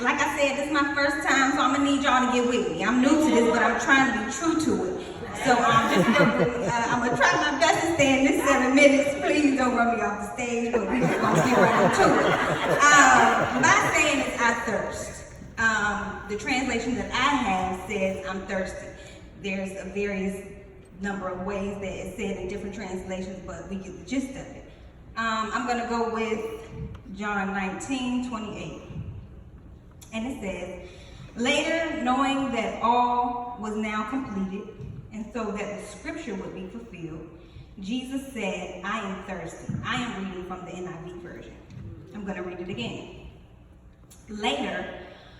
like I said, this is my first time, so I'm gonna need y'all to get with me. I'm new to this, but I'm trying to be true to it. So I'm gonna try my best to stay in this 7 minutes. Please don't run me off the stage, but we're just gonna get right into it. My saying is I thirst. The translation that I have says I'm thirsty. There's a various number of ways that it's said in different translations, but we get the gist of it. I'm gonna go with John 19:28. And it says, later, knowing that all was now completed, and so that the scripture would be fulfilled, Jesus said, I am thirsty. I am reading from the NIV version. I'm going to read it again. Later,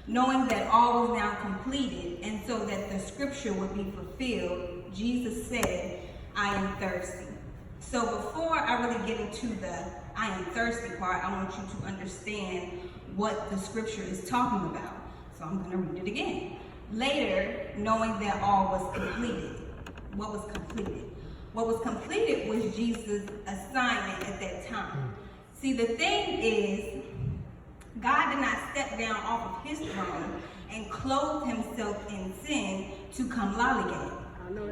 knowing that all was now completed, and so that the scripture would be fulfilled, Jesus said, I am thirsty. So before I really get into the I am thirsty part, I want you to understand what the scripture is talking about. So I'm going to read it again. Later, knowing that all was completed. What was completed? What was completed was Jesus' assignment at that time. See, the thing is, God did not step down off of his throne and clothe himself in sin to come lollygag.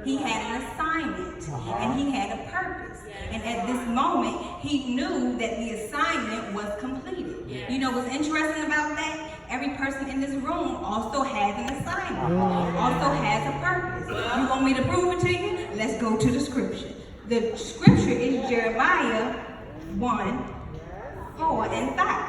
He had an assignment and he had a purpose. And at this moment, he knew that the assignment was completed. You know what's interesting about that? Every person in this room also has an assignment, also has a purpose. You want me to prove it to you? Let's go to the scripture. The scripture is Jeremiah 1:4-5.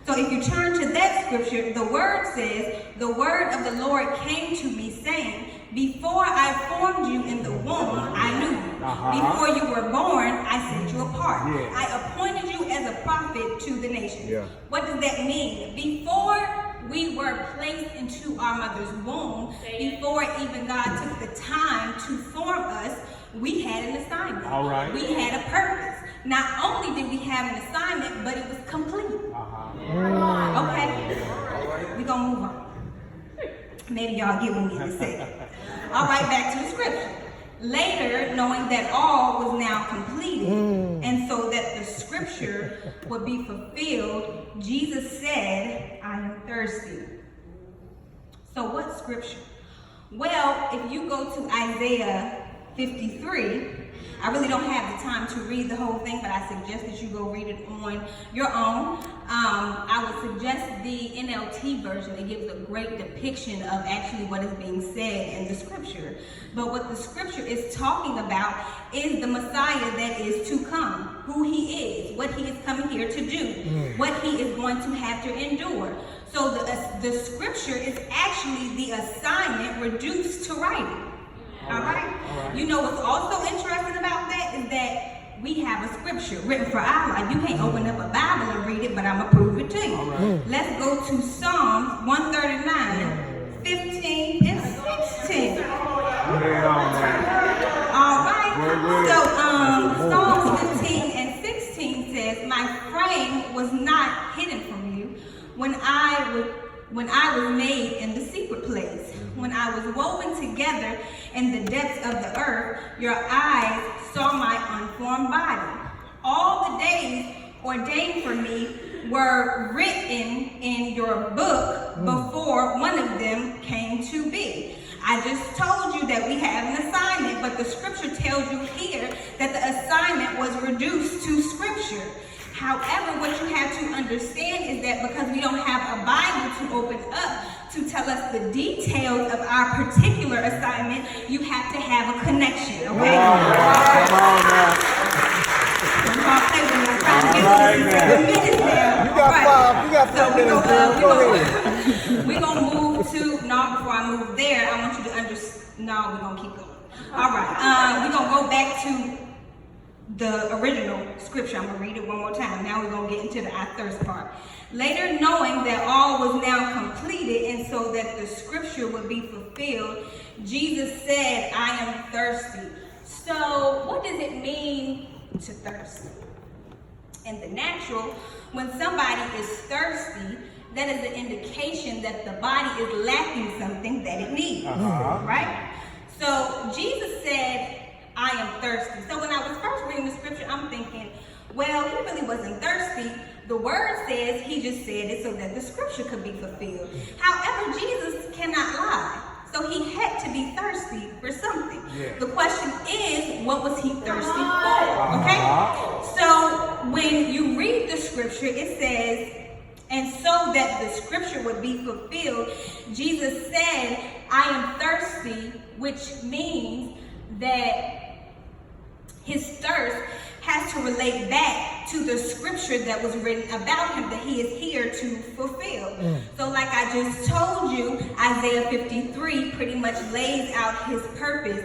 So if you turn to that scripture, the word says, the word of the Lord came to me saying, before I formed you in the womb, I knew you. Before you were born, I set you apart. I appointed you as a prophet to the nations. What does that mean? Before we were placed into our mother's womb, before even God took the time to form us, we had an assignment. We had a purpose. Not only did we have an assignment, but it was complete. Okay? We're going to move on. Maybe y'all get what we need to say. All right, back to the scripture. Later, knowing that all was now completed, and so that the scripture would be fulfilled, Jesus said, I am thirsty. So what scripture? Well, if you go to Isaiah 53, I really don't have the time to read the whole thing, but I suggest that you go read it on your own. I would suggest the NLT version. It gives a great depiction of actually what is being said in the scripture. But what the scripture is talking about is the Messiah that is to come, who he is, what he is coming here to do, what he is going to have to endure. So the scripture is actually the assignment reduced to writing. All right? You know what's also interesting about that is that we have a scripture written for our life. You can't open up a Bible and read it, but I'm going to prove it to you. Let's go to Psalms 139, 15 and 16. All right. So Psalms 15 and 16 says, my frame was not hidden from you when I was made in the secret place. When I was woven together in the depths of the earth, your eyes saw my unformed body. All the days ordained for me were written in your book before one of them came to be. I just told you that we have an assignment, but the scripture tells you here that the assignment was reduced to scripture. However, what you have to understand is that because we don't have a Bible to open up to tell us the details of our particular assignment, you have to have a connection, okay? Come on now. You got 5 minutes, girl. Go ahead. We're going to move to, before I move there, I want you to understand, we're going to keep going. All right, we're going to go back to the original scripture. I'm going to read it one more time. Now we're going to get into the I thirst part. Later, knowing that all was now completed and so that the scripture would be fulfilled, Jesus said, I am thirsty. So what does it mean to thirst? In the natural, when somebody is thirsty, that is an indication that the body is lacking something that it needs, right? So Jesus said, I am thirsty. So when I was first reading the scripture, I'm thinking, Well, he really wasn't thirsty. The word says he just said it so that the scripture could be fulfilled. However, Jesus cannot lie. So he had to be thirsty for something. The question is, what was he thirsty for? Okay? So when you read the scripture, it says, and so that the scripture would be fulfilled, Jesus said, I am thirsty, which means that his thirst has to relate back to the scripture that was written about him that he is here to fulfill. So like I just told you, Isaiah 53 pretty much lays out his purpose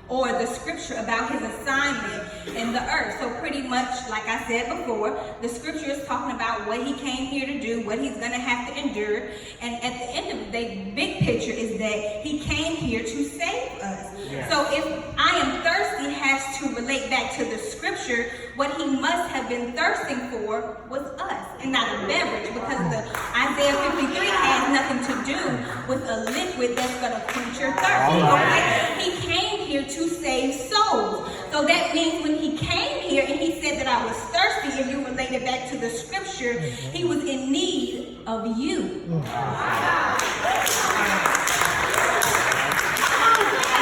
or the scripture about his assignment in the earth. So pretty much, like I said before, the scripture is talking about what he came here to do, what he's going to have to endure. And at the end of the day, big picture is that he came here to save us. So if I am thirsty has to relate back to the scripture, what he must have been thirsting for was us and not a beverage, because the Isaiah 53 has nothing to do with a liquid that's going to quench your thirst. Okay? He came here to save souls. So that means when he came here and he said that I was thirsty, if you relate it back to the scripture, he was in need of you.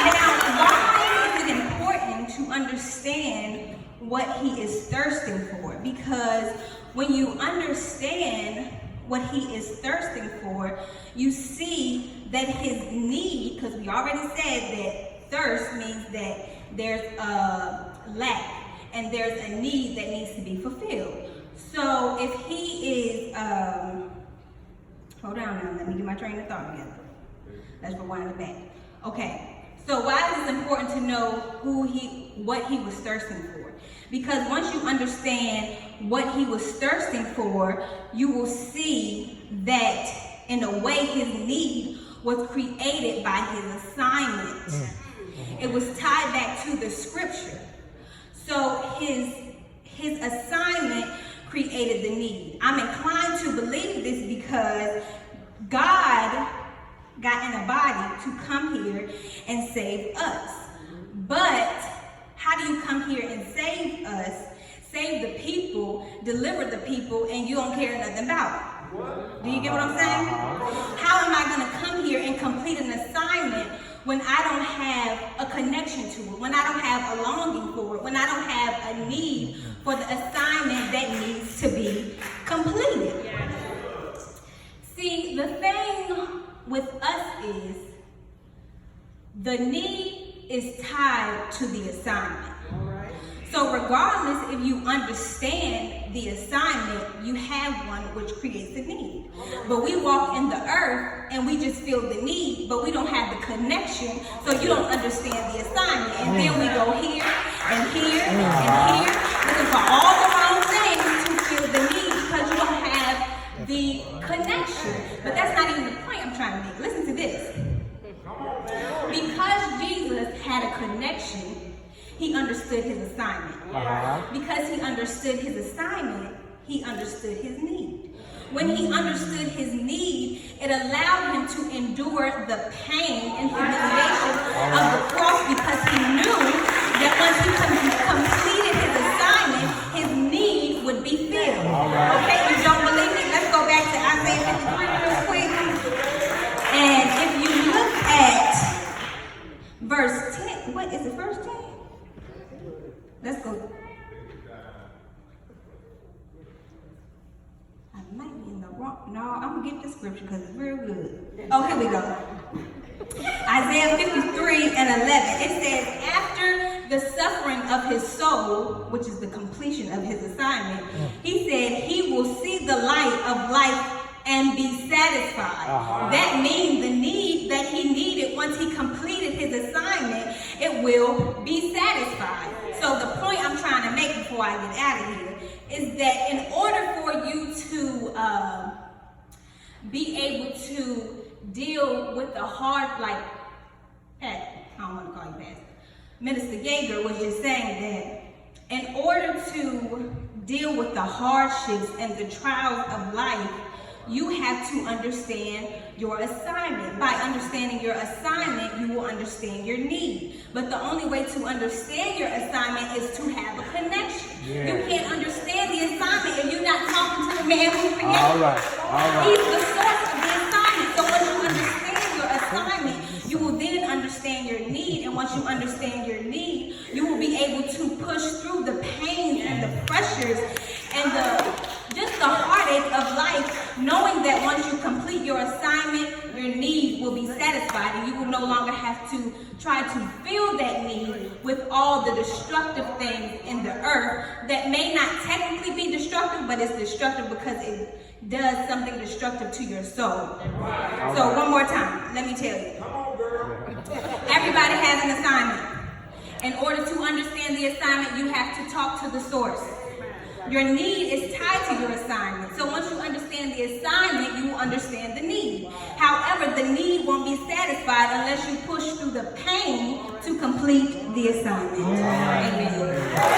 Now, why is it important to understand what he is thirsting for? Because when you understand what he is thirsting for, you see that his need, because we already said that thirst means that there's a lack and there's a need that needs to be fulfilled. So if he is, hold on now, let me get my train of thought together. Let's rewind it back. Okay. So why is it important to know what he was thirsting for? Because once you understand what he was thirsting for, you will see that in a way his need was created by his assignment. It was tied back to the scripture. So his assignment created the need. I'm inclined to believe this because God got in a body to come here and save us. But how do you come here and save us, save the people, deliver the people, and you don't care nothing about it? Do you get what I'm saying? How am I going to come here and complete an assignment when I don't have a connection to it, when I don't have a longing for it, when I don't have a need for the assignment that needs to be completed? See, the thing with us is the need is tied to the assignment. So regardless if you understand the assignment, you have one which creates the need. But we walk in the earth and we just feel the need, but we don't have the connection, so you don't understand the assignment. And then we go here and here and here, looking for all the wrong things to feel the need because you don't have the connection. But that's not even the point I'm trying to make. Listen to this. Because Jesus had a connection, he understood his assignment. Because he understood his assignment, he understood his need. When he understood his need, it allowed him to endure the pain and humiliation of the cross because he knew that once he completed his assignment, his need would be filled. Okay, you don't believe me? Let's go back to Isaiah 53 real quick. And if you look at verse 10, what is it, verse 10? Let's go. I might be in the wrong. No, I'm going to get the scripture because it's real good. Oh, here we go. Isaiah 53 and 11. It says, after the suffering of his soul, which is the completion of his assignment, he said he will see the light of life and be satisfied. That means the need that he needed once he completed his assignment, it will be satisfied. So the point I'm trying to make before I get out of here is that in order for you to be able to deal with the hard, like, Pat, I don't want to call you Pastor, Minister Yeager was just saying that in order to deal with the hardships and the trials of life, you have to understand your assignment. By understanding your assignment, you will understand your need. But the only way to understand your assignment is to have a connection. Yeah. You can't understand the assignment if you're not talking to the man who created it. All right. He's the source of the assignment. So once you understand your assignment, you will then understand your need. And once you understand your need, you will be able to push through the pains and the pressures and just the heartache of life, knowing that once you complete your assignment, your need will be satisfied, and you will no longer have to try to fill that need with all the destructive things in the earth that may not technically be destructive, but it's destructive because it does something destructive to your soul. So one more time, let me tell you. Everybody has an assignment. In order to understand the assignment, you have to talk to the source. Your need is tied to your assignment. So once you understand the assignment, you will understand the need. However, the need won't be satisfied unless you push through the pain to complete the assignment. Amen.